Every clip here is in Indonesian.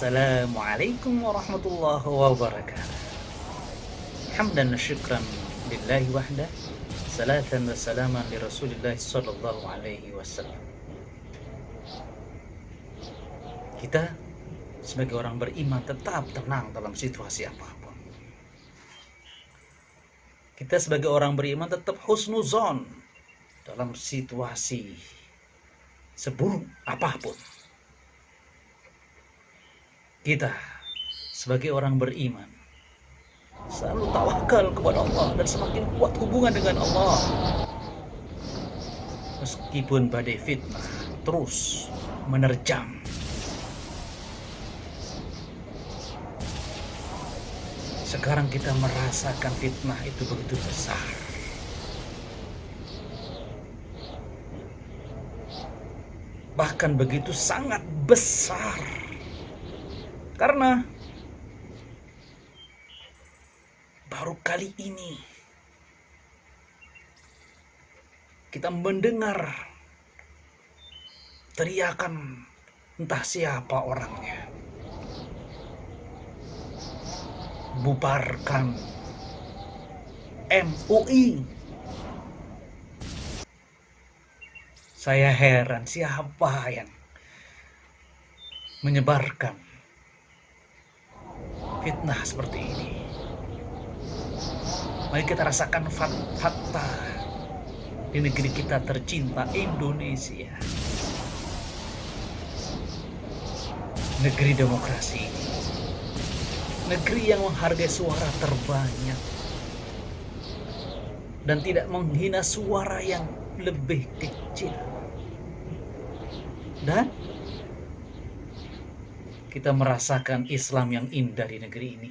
Assalamualaikum warahmatullahi wabarakatuh. Hamdan wa syukran lillahi wahdah. Salatan wa salaman li Rasulillah sallallahu alaihi wasallam. Kita sebagai orang beriman tetap tenang dalam situasi apapun. Kita sebagai orang beriman tetap husnuzon dalam situasi seburuk apapun. Kita sebagai orang beriman selalu tawakal kepada Allah dan semakin kuat hubungan dengan Allah. Meskipun badai fitnah terus menerjang, sekarang kita merasakan fitnah itu begitu besar. Bahkan begitu sangat besar. Karena baru kali ini kita mendengar teriakan entah siapa orangnya. Bubarkan MUI. Saya heran siapa yang menyebarkan fitnah seperti ini. Mari kita rasakan fakta di negeri kita tercinta Indonesia. Negeri demokrasi, negeri yang menghargai suara terbanyak dan tidak menghina suara yang lebih kecil. Dan kita merasakan Islam yang indah di negeri ini.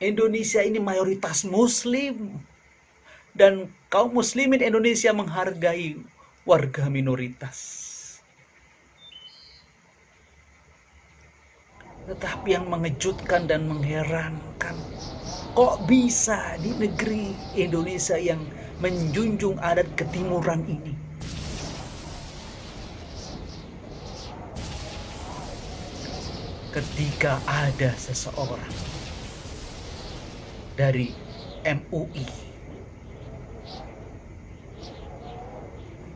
Indonesia ini mayoritas muslim, dan kaum muslimin Indonesia menghargai warga minoritas. Tetapi yang mengejutkan dan mengherankan, kok bisa di negeri Indonesia yang menjunjung adat ketimuran ini ketika ada seseorang dari MUI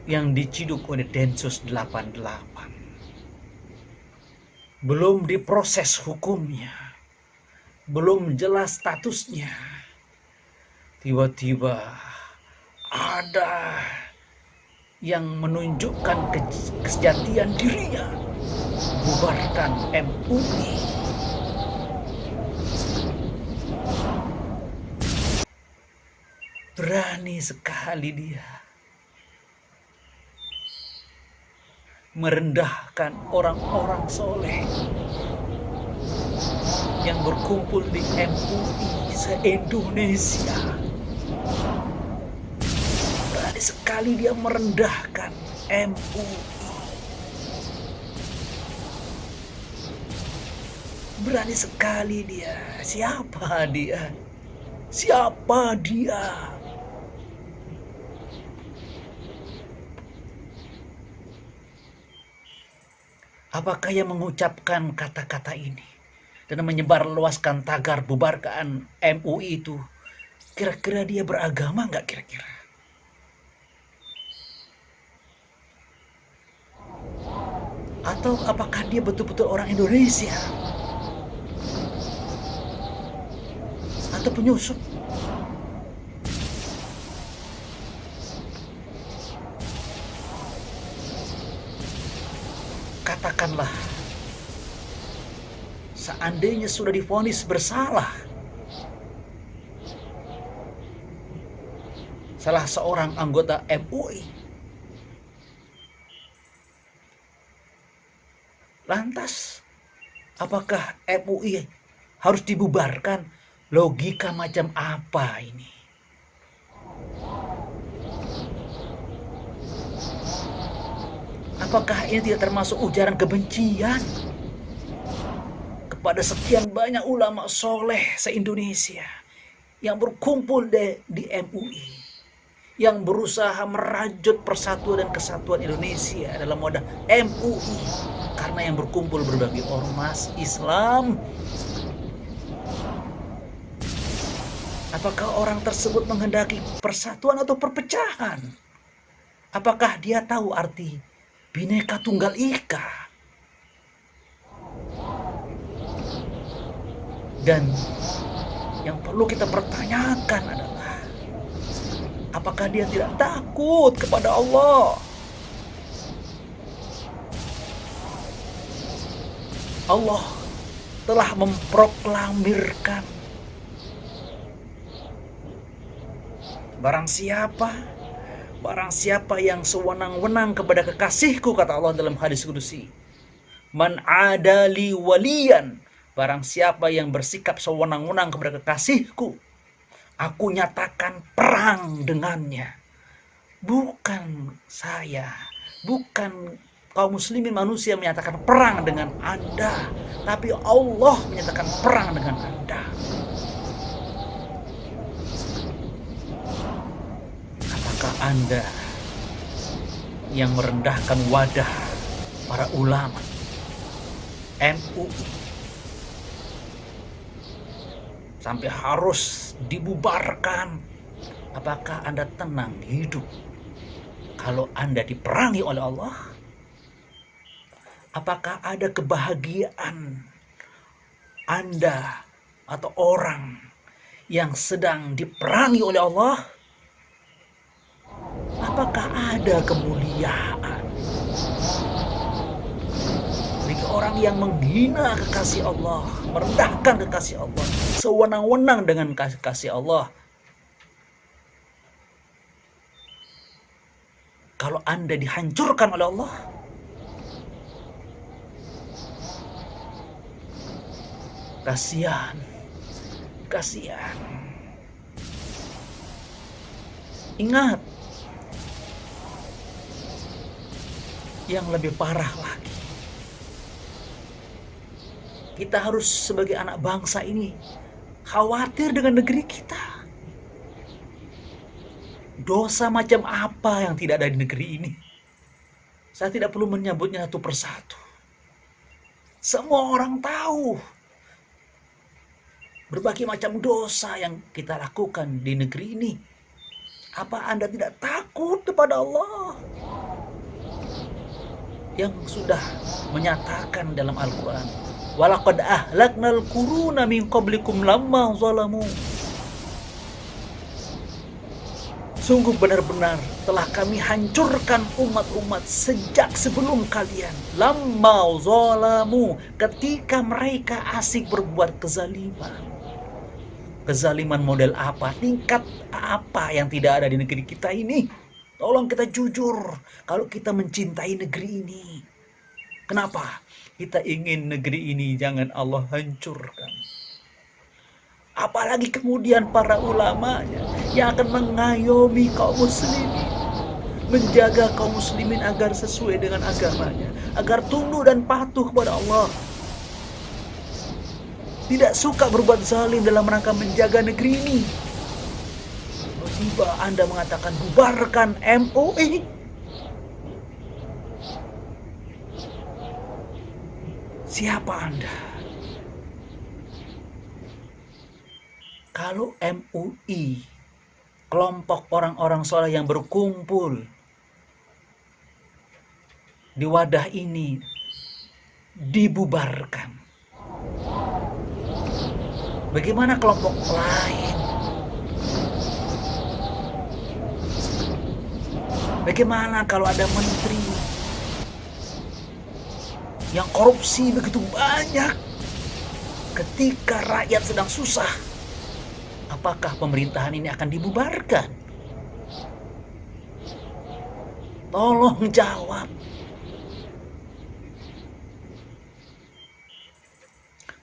yang diciduk oleh Densus 88, belum diproses hukumnya, belum jelas statusnya, tiba-tiba ada yang menunjukkan kesejatian dirinya, bubarkan MUI. Berani sekali dia merendahkan orang-orang soleh yang berkumpul di MUI se-Indonesia. Berani sekali dia merendahkan MUI. Berani sekali dia. Siapa dia? Siapa dia? Apakah yang mengucapkan kata-kata ini dan menyebarluaskan tagar bubarkan MUI itu, kira-kira dia beragama nggak kira-kira? Atau apakah dia betul-betul orang Indonesia? Atau penyusup? Katakanlah, seandainya sudah divonis bersalah salah seorang anggota MUI, lantas apakah MUI harus dibubarkan? Logika macam apa ini? Apakah ini tidak termasuk ujaran kebencian kepada sekian banyak ulama soleh se-Indonesia yang berkumpul di MUI, yang berusaha merajut persatuan dan kesatuan Indonesia dalam wadah MUI? karena yang berkumpul berbagai ormas Islam. Apakah orang tersebut menghendaki persatuan atau perpecahan? Apakah dia tahu arti Bhinneka Tunggal Ika? Dan yang perlu kita pertanyakan adalah, apakah dia tidak takut kepada Allah? Allah telah memproklamirkan, Barang siapa yang sewenang-wenang kepada kekasihku, kata Allah dalam hadis kudusi, man adali waliyan, barang siapa yang bersikap sewenang-wenang kepada kekasihku, aku nyatakan perang dengannya. Bukan saya, bukan kaum muslimin manusia menyatakan perang dengan Anda, tapi Allah menyatakan perang dengan Anda. Apakah Anda yang merendahkan wadah para ulama MUI sampai harus dibubarkan? Apakah Anda tenang hidup kalau Anda diperangi oleh Allah? Apakah ada kebahagiaan Anda atau orang yang sedang diperangi oleh Allah? Apakah ada kemuliaan bagi orang yang menghina kekasih Allah, merendahkan kekasih Allah, sewenang-wenang dengan kekasih Allah? Kalau Anda dihancurkan oleh Allah, kasihan. Ingat, yang lebih parah lagi, kita harus sebagai anak bangsa ini khawatir dengan negeri kita. Dosa macam apa yang tidak ada di negeri ini? Saya tidak perlu menyebutnya satu persatu. Semua orang tahu berbagai macam dosa yang kita lakukan di negeri ini. Apa Anda tidak takut kepada Allah yang sudah menyatakan dalam Al-Quran, walaqad ahlaknal quruna min qablikum lamma zalamu, sungguh benar-benar telah kami hancurkan umat-umat sejak sebelum kalian, lamma zalamu, ketika mereka asik berbuat kezaliman. Kezaliman model apa, tingkat apa yang tidak ada di negeri kita ini? Tolong kita jujur, kalau kita mencintai negeri ini, kenapa kita ingin negeri ini jangan Allah hancurkan? Apalagi kemudian para ulamanya yang akan mengayomi kaum muslimin, menjaga kaum muslimin agar sesuai dengan agamanya, agar tunduk dan patuh kepada Allah, tidak suka berbuat zalim dalam rangka menjaga negeri ini. Tiba Anda mengatakan bubarkan MUI. Siapa Anda? Kalau MUI, kelompok orang-orang soleh yang berkumpul di wadah ini, dibubarkan, bagaimana kelompok lain? Bagaimana kalau ada menteri yang korupsi begitu banyak ketika rakyat sedang susah? Apakah pemerintahan ini akan dibubarkan? Tolong jawab.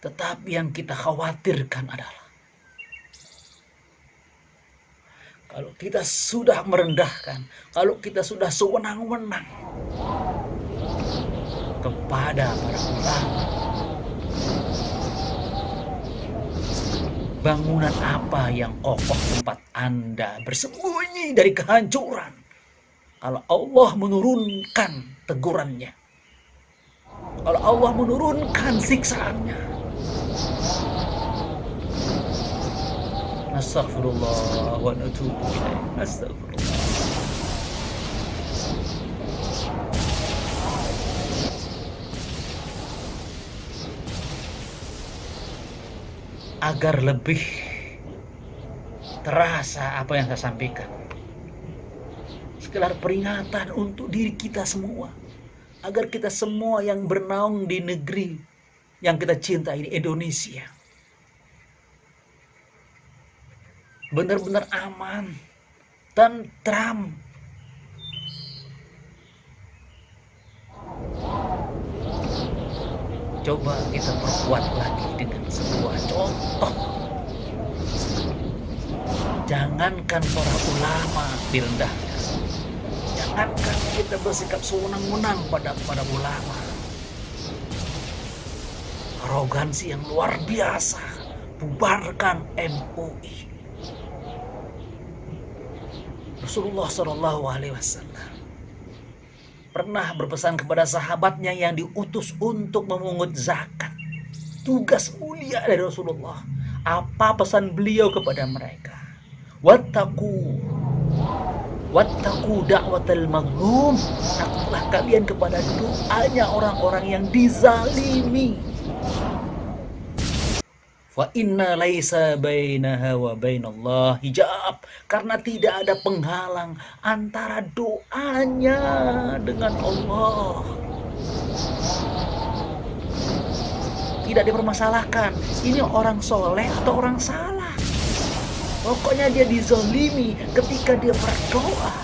Tetapi yang kita khawatirkan adalah, kalau kita sudah merendahkan, kalau kita sudah sewenang-wenang kepada para ulama, bangunan apa yang kokoh tempat Anda bersembunyi dari kehancuran kalau Allah menurunkan tegurannya? Kalau Allah menurunkan siksaannya. Astaghfirullah wa natubu ilaih. Astaghfirullah. Agar lebih terasa apa yang saya sampaikan, sekedar peringatan untuk diri kita semua, agar kita semua yang bernaung di negeri yang kita cintai ini, Indonesia, benar-benar aman, tentram. Coba kita perkuat lagi dengan sebuah contoh. Jangankan para ulama direndahkan, jangankan kita bersikap sewenang-wenang pada ulama. Arogansi yang luar biasa, bubarkan MUI. Rasulullah SAW pernah berpesan kepada sahabatnya yang diutus untuk memungut zakat. Tugas mulia dari Rasulullah. Apa pesan beliau kepada mereka? Wattaqu da'watal mazlum. Takutlah kalian kepada doanya orang-orang yang dizalimi. Wa inna laisa bainaha wa bainallah hijab, karena tidak ada penghalang antara doanya dengan Allah. Tidak dipermasalahkan ini orang soleh atau orang salah. Pokoknya dia dizalimi ketika dia berdoa,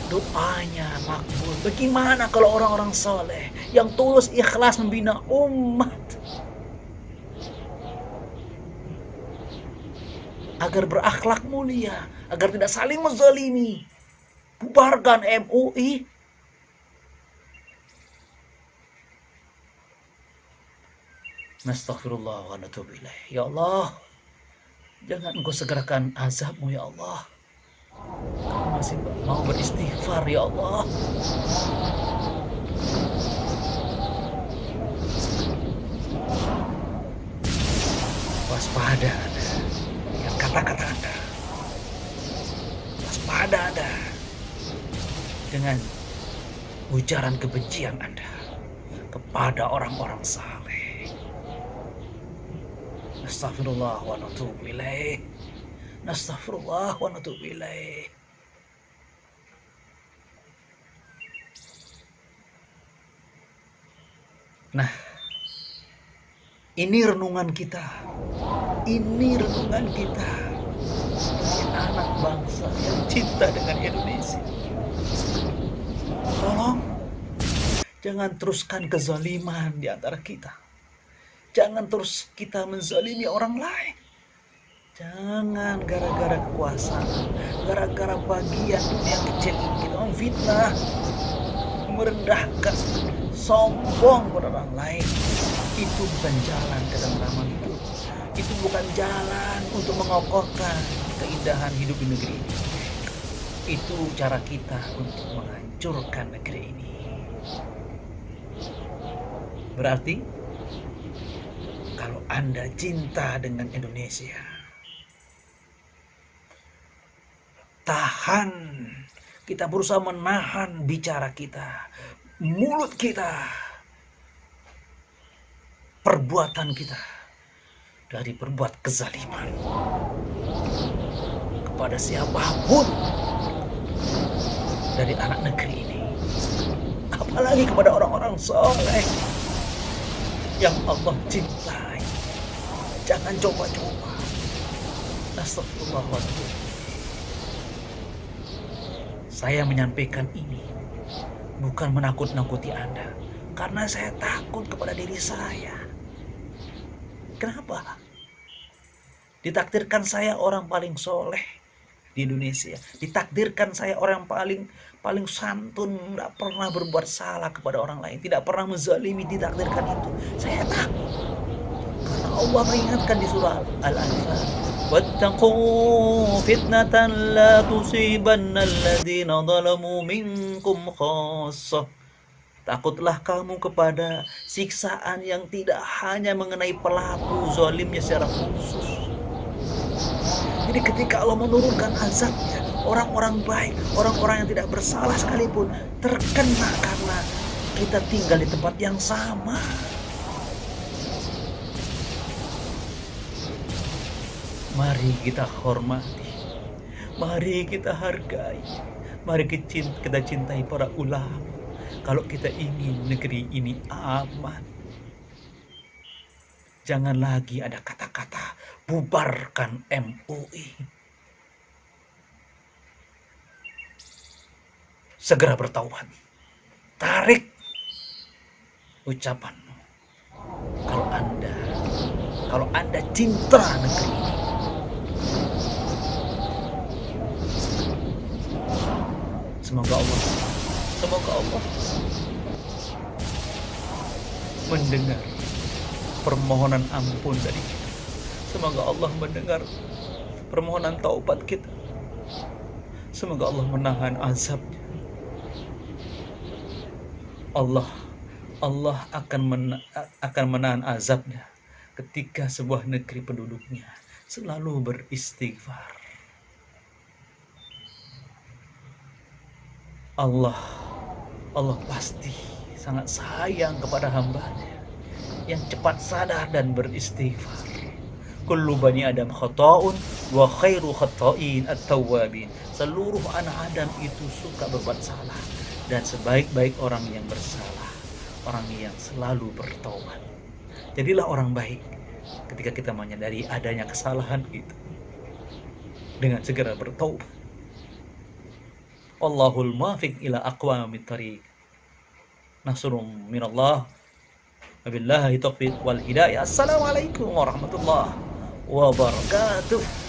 doanya makbul. Bagaimana kalau orang-orang soleh yang tulus ikhlas membina umat agar berakhlak mulia, agar tidak saling menzalimi? Bubarkan MUI. Nastaghfirullah wa natubu ilaih. Ya Allah, jangan Engkau segerakan azab-Mu ya Allah. Kami masih mau beristighfar ya Allah. Waspada Anda, yang kata-kata Anda. Waspada Anda dengan ujaran kebencian Anda kepada orang-orang saleh. Astaghfirullah wa natubu ilaih. Astaghfirullah wa natubu ilaih. Nah, ini renungan kita. Ini renungan kita sebagai anak bangsa yang cinta dengan Indonesia. Tolong, jangan teruskan kezaliman di antara kita. Jangan terus kita menzalimi orang lain. Jangan gara-gara kekuasaan, gara-gara bagian dunia kecil ini kita memfitnah, merendahkan, sombong pada orang lain. Itu bukan jalan ketentraman hidup. Itu bukan jalan untuk mengokohkan keindahan hidup di negeri ini. Itu cara kita untuk menghancurkan negeri ini. Berarti kalau Anda cinta dengan Indonesia, tahan. Kita berusaha menahan bicara kita, mulut kita, perbuatan kita dari berbuat kezaliman kepada siapapun dari anak negeri ini, apalagi kepada orang-orang soleh yang Allah cintai. Jangan coba-coba. Astagfirullahaladzim. Saya menyampaikan ini bukan menakut-nakuti Anda, karena saya takut kepada diri saya. Kenapa? Ditakdirkan saya orang paling soleh di Indonesia. Ditakdirkan saya orang paling santun, tidak pernah berbuat salah kepada orang lain, tidak pernah menzalimi. Ditakdirkan itu. Saya takut. Karena Allah mengingatkan di surah Al-Anfal, wattaqu fitnatan la tusibanna alladhina zalamu minkum khassah. Takutlah kamu kepada siksaan yang tidak hanya mengenai pelaku zalimnya secara khusus. Jadi ketika Allah menurunkan azabnya, orang-orang baik, orang-orang yang tidak bersalah sekalipun terkena karena kita tinggal di tempat yang sama. Mari kita hormati, mari kita hargai, mari kita cintai para ulama. Kalau kita ingin negeri ini aman, jangan lagi ada kata-kata bubarkan MUI. Segera bertaubat. Tarik ucapanmu. Kalau Anda cinta negeri ini, semoga Allah mendengar permohonan ampun dari kita. Semoga Allah mendengar permohonan taubat kita. Semoga Allah menahan azabnya. Allah akan menahan azabnya ketika sebuah negeri penduduknya selalu beristighfar. Allah pasti sangat sayang kepada hambanya yang cepat sadar dan beristighfar. Kullu bani Adam khata'un wa khairu khata'in at-tawwabin. Seluruh anak Adam itu suka berbuat salah, dan sebaik-baik orang yang bersalah, orang yang selalu bertaubat. Jadilah orang baik ketika kita menyadari adanya kesalahan kita dengan segera bertaubat. Wallahul muwaffiq ila aqwamit thariq. Nasrun minallah. Wabillahi taufiq wal hidayah. Assalamualaikum warahmatullahi wabarakatuh.